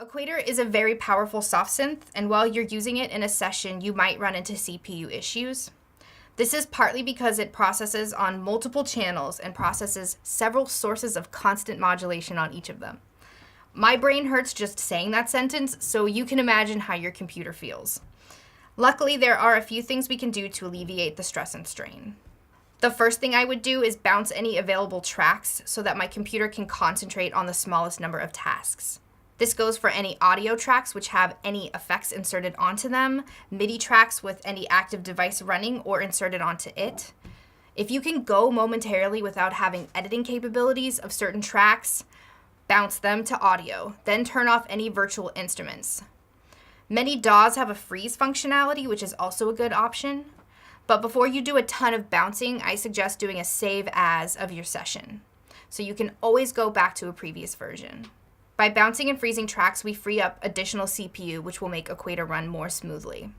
Equator is a very powerful soft synth, and while you're using it in a session, you might run into CPU issues. This is partly because it processes on multiple channels and processes several sources of constant modulation on each of them. My brain hurts just saying that sentence, so you can imagine how your computer feels. Luckily, there are a few things we can do to alleviate the stress and strain. The first thing I would do is bounce any available tracks so that my computer can concentrate on the smallest number of tasks. This goes for any audio tracks which have any effects inserted onto them, MIDI tracks with any active device running or inserted onto it. If you can go momentarily without having editing capabilities of certain tracks, bounce them to audio, then turn off any virtual instruments. Many DAWs have a freeze functionality, which is also a good option. But before you do a ton of bouncing, I suggest doing a save as of your session, so you can always go back to a previous version. By bouncing and freezing tracks, we free up additional CPU, which will make Equator run more smoothly.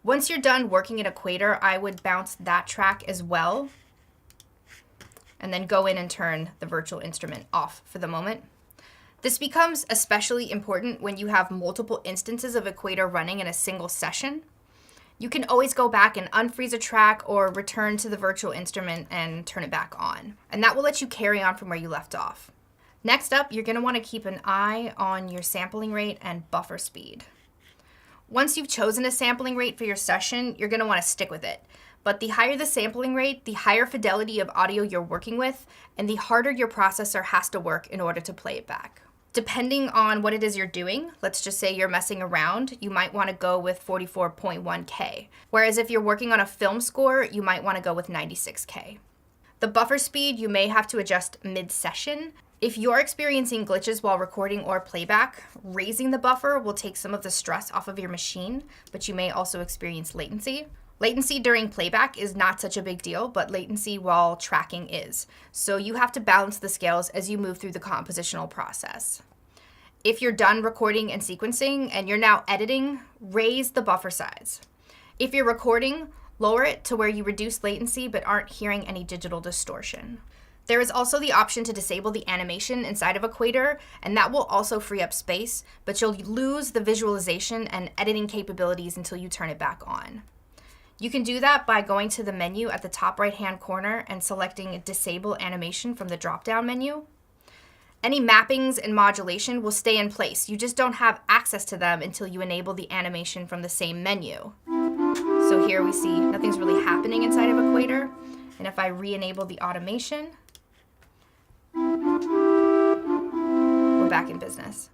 Once you're done working in Equator, I would bounce that track as well, and then go in and turn the virtual instrument off for the moment. This becomes especially important when you have multiple instances of Equator running in a single session. You can always go back and unfreeze a track or return to the virtual instrument and turn it back on. And that will let you carry on from where you left off. Next up, you're going to want to keep an eye on your sampling rate and buffer speed. Once you've chosen a sampling rate for your session, you're going to want to stick with it. But the higher the sampling rate, the higher fidelity of audio you're working with, and the harder your processor has to work in order to play it back. Depending on what it is you're doing, let's just say you're messing around, you might want to go with 44.1K. Whereas if you're working on a film score, you might want to go with 96K. The buffer speed you may have to adjust mid-session. If you're experiencing glitches while recording or playback, raising the buffer will take some of the stress off of your machine, but you may also experience latency. Latency during playback is not such a big deal, but latency while tracking is. So you have to balance the scales as you move through the compositional process. If you're done recording and sequencing and you're now editing, raise the buffer size. If you're recording, lower it to where you reduce latency but aren't hearing any digital distortion. There is also the option to disable the animation inside of Equator, and that will also free up space, but you'll lose the visualization and editing capabilities until you turn it back on. You can do that by going to the menu at the top right-hand corner and selecting Disable Animation from the drop-down menu. Any mappings and modulation will stay in place. You just don't have access to them until you enable the animation from the same menu. So here we see nothing's really happening inside of Equator, and if I re-enable the automation, we're back in business.